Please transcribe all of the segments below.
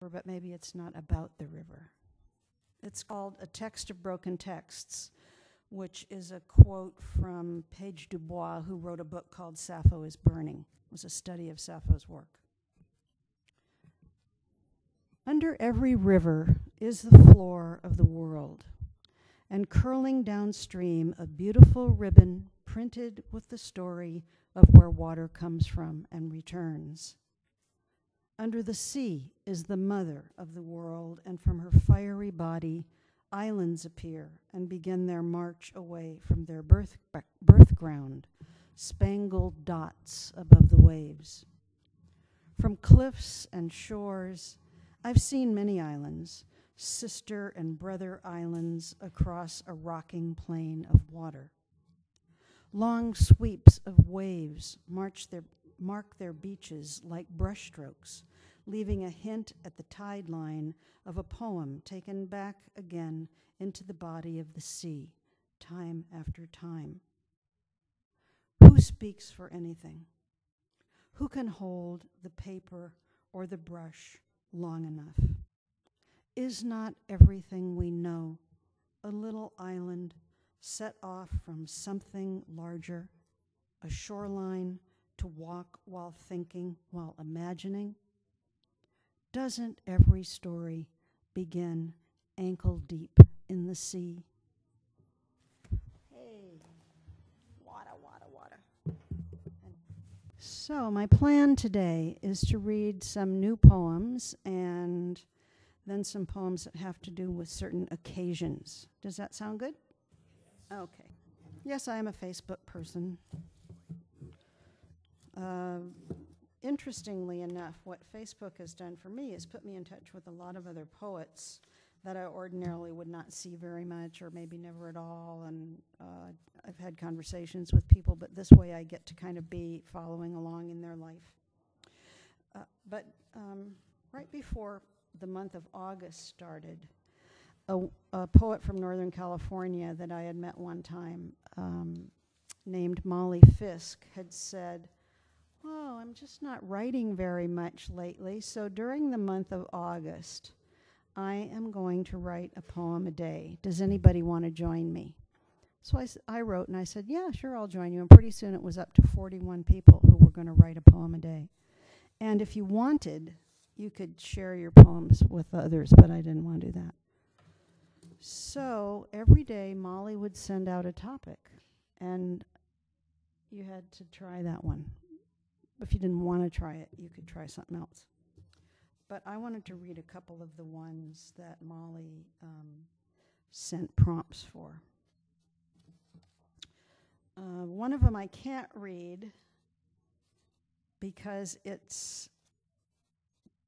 but maybe it's not about the river. It's called A Text of Broken Texts, which is a quote from Paige Dubois, who wrote a book called Sappho is Burning. It was a study of Sappho's work. Under every river is the floor of the world, and curling downstream a beautiful ribbon printed with the story of where water comes from and returns. Under the sea is the mother of the world, and from her fiery body islands appear and begin their march away from their birth ground, spangled dots above the waves. From cliffs and shores, I've seen many islands, sister and brother islands across a rocking plain of water. Long sweeps of waves mark their beaches like brushstrokes, leaving a hint at the tide line of a poem taken back again into the body of the sea, time after time. Who speaks for anything? Who can hold the paper or the brush long enough? Is not everything we know a little island set off from something larger, a shoreline to walk while thinking, while imagining? Doesn't every story begin ankle deep in the sea? Hey, water, water, water. So my plan today is to read some new poems and then some poems that have to do with certain occasions. Does that sound good? Okay. Yes, I am a Facebook person. Interestingly enough, what Facebook has done for me is put me in touch with a lot of other poets that I ordinarily would not see very much, or maybe never at all, and I've had conversations with people, but this way I get to kind of be following along in their life. But right before the month of August started, a poet from Northern California that I had met one time, named Molly Fisk, had said, "Oh, I'm just not writing very much lately, so during the month of August, I am going to write a poem a day. Does anybody want to join me?" So I wrote and I said, "Yeah, sure, I'll join you." And pretty soon it was up to 41 people who were going to write a poem a day. And if you wanted, you could share your poems with others, but I didn't want to do that. So every day Molly would send out a topic, and you had to try that one. If you didn't want to try it, you could try something else. But I wanted to read a couple of the ones that Molly sent prompts for. One of them I can't read because it's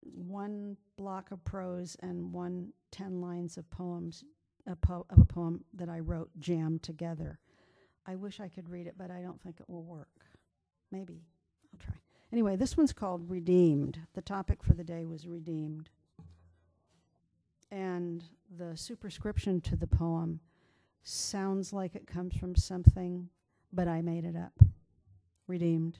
one block of prose and 10 lines of poems, of a poem that I wrote jammed together. I wish I could read it, but I don't think it will work. Maybe. I'll try. Anyway, this one's called Redeemed. The topic for the day was redeemed. And the superscription to the poem sounds like it comes from something, but I made it up. Redeemed.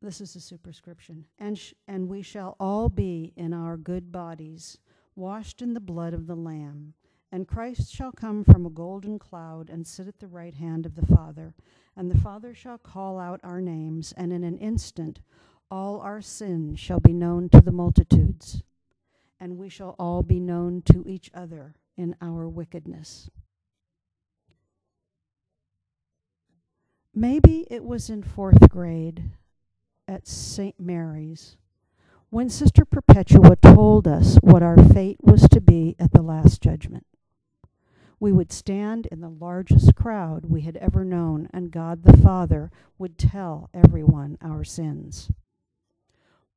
This is the superscription. And we shall all be in our good bodies, washed in the blood of the Lamb. And Christ shall come from a golden cloud and sit at the right hand of the Father. And the Father shall call out our names, and in an instant all our sins shall be known to the multitudes. And we shall all be known to each other in our wickedness. Maybe it was in 4th grade at St. Mary's when Sister Perpetua told us what our fate was to be at the Last Judgment. We would stand in the largest crowd we had ever known, and God the Father would tell everyone our sins.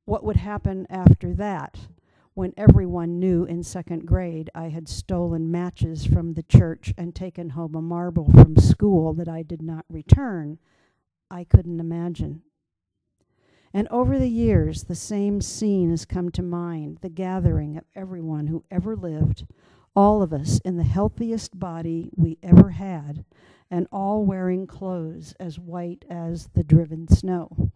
What would happen after that, when everyone knew in 2nd grade I had stolen matches from the church and taken home a marble from school that I did not return, I couldn't imagine. And over the years, the same scene has come to mind, the gathering of everyone who ever lived, all of us in the healthiest body we ever had, and all wearing clothes as white as the driven snow.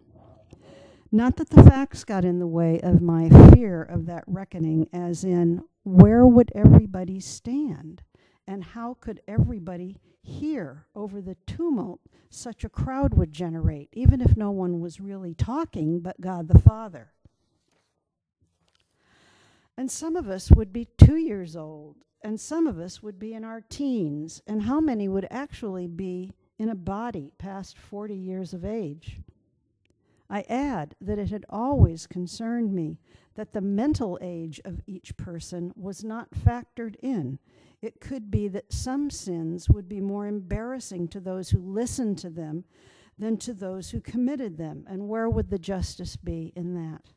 Not that the facts got in the way of my fear of that reckoning, as in, where would everybody stand? And how could everybody hear over the tumult such a crowd would generate, even if no one was really talking but God the Father? And some of us would be 2 years old, and some of us would be in our teens, and how many would actually be in a body past 40 years of age? I add that it had always concerned me that the mental age of each person was not factored in. It could be that some sins would be more embarrassing to those who listened to them than to those who committed them, and where would the justice be in that?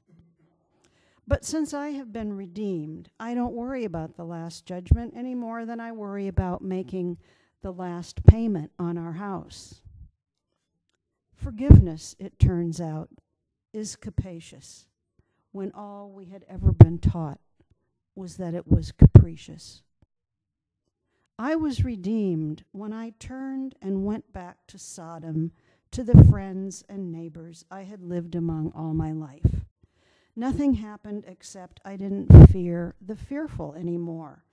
But since I have been redeemed, I don't worry about the last judgment any more than I worry about making the last payment on our house. Forgiveness, it turns out, is capacious, when all we had ever been taught was that it was capricious. I was redeemed when I turned and went back to Sodom, to the friends and neighbors I had lived among all my life. Nothing happened except I didn't fear the fearful anymore.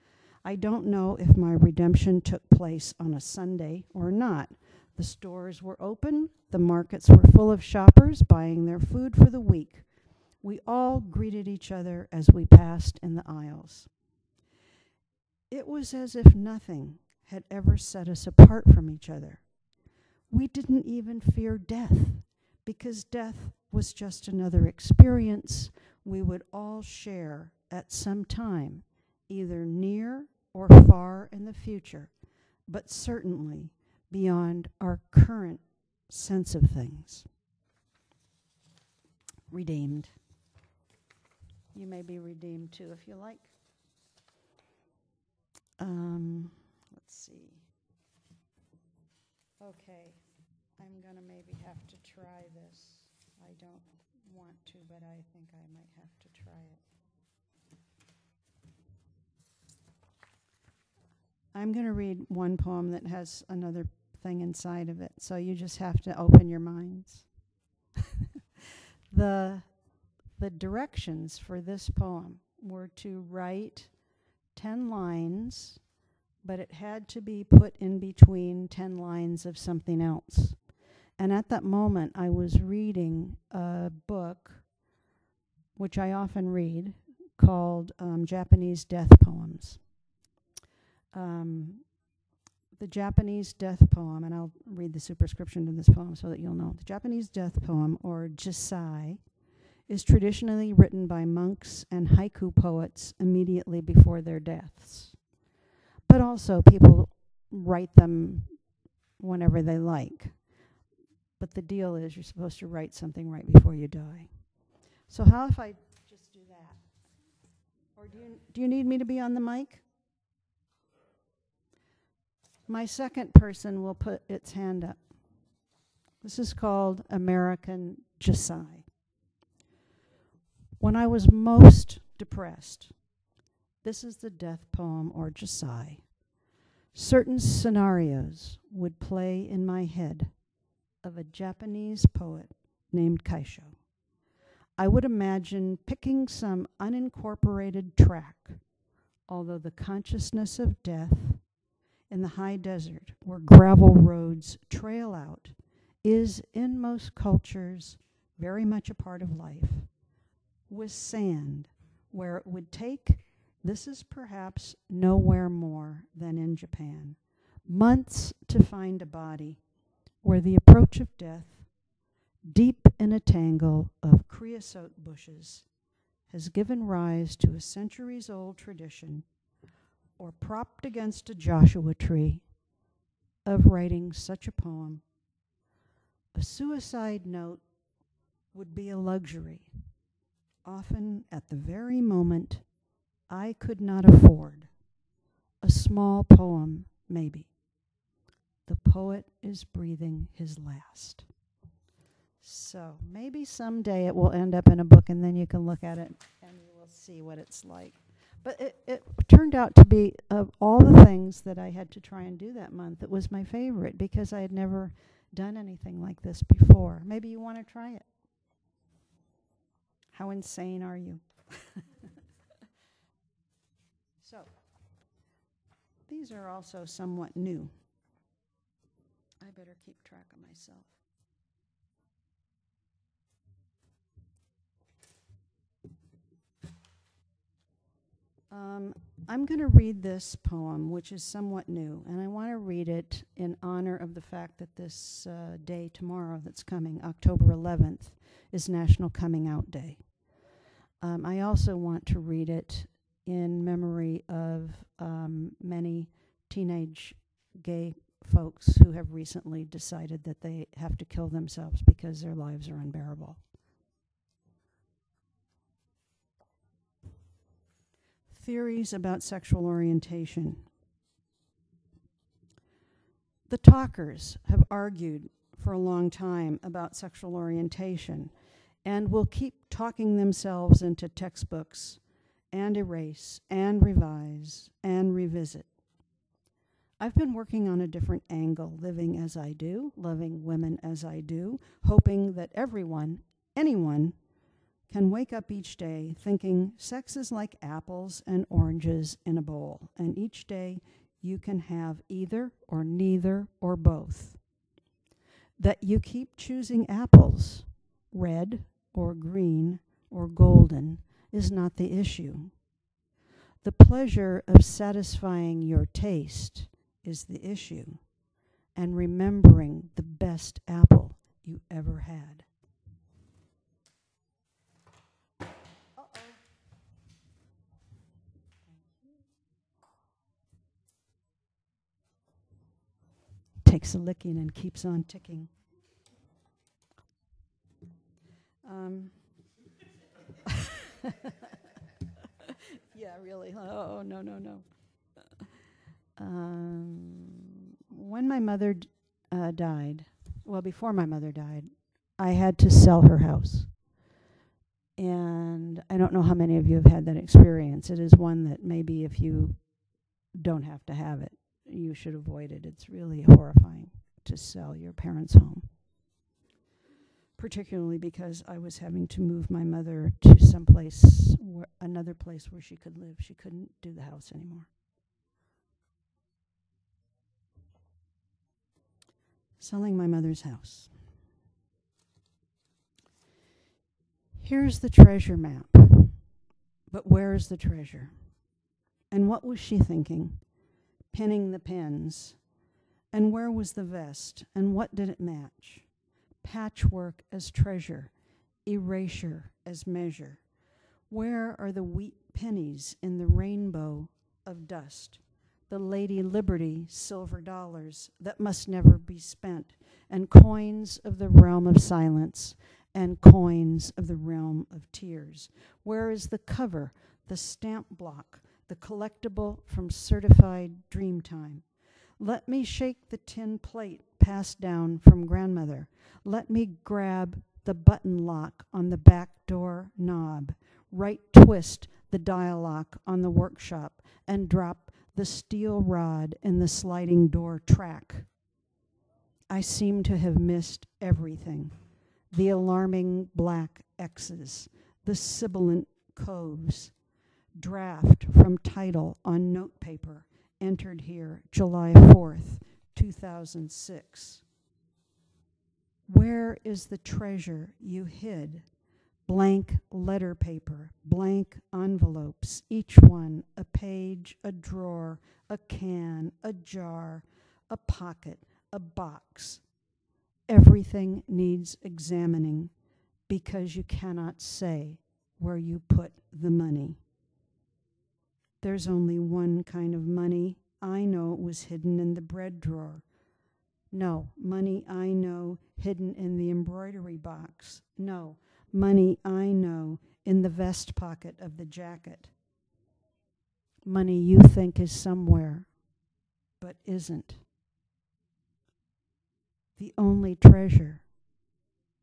I don't know if my redemption took place on a Sunday or not. The stores were open, the markets were full of shoppers buying their food for the week. We all greeted each other as we passed in the aisles. It was as if nothing had ever set us apart from each other. We didn't even fear death, because death was just another experience we would all share at some time, either near or far in the future, but certainly beyond our current sense of things. Redeemed. You may be redeemed too if you like. Let's see. Okay, I'm gonna maybe have to try this. I don't want to, but I think I might have to try it. I'm gonna read one poem that has another thing inside of it, so you just have to open your minds. The directions for this poem were to write 10 lines, but it had to be put in between 10 lines of something else. And at that moment, I was reading a book, which I often read, called Japanese Death Poems. The Japanese death poem, and I'll read the superscription to this poem so that you'll know. The Japanese death poem, or jisai, is traditionally written by monks and haiku poets immediately before their deaths. But also people write them whenever they like. But the deal is you're supposed to write something right before you die. So how if I just do that? Or do you need me to be on the mic? My second person will put its hand up. This is called American Jisai. When I was most depressed, this is the death poem, or jisai. Certain scenarios would play in my head of a Japanese poet named Kaisho. I would imagine picking some unincorporated track, although the consciousness of death in the high desert where gravel roads trail out is in most cultures very much a part of life, with sand where it would take, this is perhaps nowhere more than in Japan, months to find a body where the approach of death, deep in a tangle of creosote bushes, has given rise to a centuries-old tradition, or propped against a Joshua tree, of writing such a poem. A suicide note would be a luxury, often at the very moment I could not afford. A small poem, maybe. The poet is breathing his last. So maybe someday it will end up in a book, and then you can look at it and you will see what it's like. But it turned out to be, of all the things that I had to try and do that month, it was my favorite because I had never done anything like this before. Maybe you want to try it. How insane are you? So, these are also somewhat new. I better keep track of myself. I'm going to read this poem, which is somewhat new, and I want to read it in honor of the fact that this day tomorrow that's coming, October 11th, is National Coming Out Day. I also want to read it in memory of many teenage gay folks who have recently decided that they have to kill themselves because their lives are unbearable. Theories about sexual orientation. The talkers have argued for a long time about sexual orientation and will keep talking themselves into textbooks and erase and revise and revisit. I've been working on a different angle, living as I do, loving women as I do, hoping that everyone, anyone, can wake up each day thinking sex is like apples and oranges in a bowl, and each day you can have either or neither or both. That you keep choosing apples, red or green or golden, is not the issue. The pleasure of satisfying your taste is the issue, and remembering the best apple you ever had. Takes a licking and keeps on ticking. Yeah, really. Oh, no. When my mother died, well, before my mother died, I had to sell her house. And I don't know how many of you have had that experience. It is one that maybe if you don't have to have it, you should avoid it. It's really horrifying to sell your parents' home, particularly because I was having to move my mother to someplace, another place where she could live. She couldn't do the house anymore. Selling my mother's house. Here's the treasure map, but where is the treasure? And what was she thinking? Pinning the pins. And where was the vest? And what did it match? Patchwork as treasure, erasure as measure. Where are the wheat pennies in the rainbow of dust? The Lady Liberty silver dollars that must never be spent, and coins of the realm of silence, and coins of the realm of tears. Where is the cover, the stamp block, the collectible from certified Dreamtime? Let me shake the tin plate passed down from grandmother. Let me grab the button lock on the back door knob, right twist the dial lock on the workshop, and drop the steel rod in the sliding door track. I seem to have missed everything. The alarming black X's, the sibilant coves. Draft from title on note paper, entered here July 4th, 2006. Where is the treasure you hid? Blank letter paper, blank envelopes, each one a page, a drawer, a can, a jar, a pocket, a box. Everything needs examining because you cannot say where you put the money. There's only one kind of money. I know it was hidden in the bread drawer. No, money I know hidden in the embroidery box. No, money I know in the vest pocket of the jacket. Money you think is somewhere, but isn't. The only treasure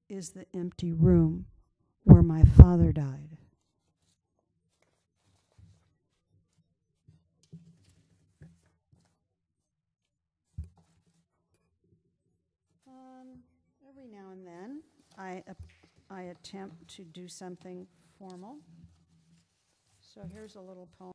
is the empty room where my father died. Every now and then, I I attempt to do something formal. So here's a little poem.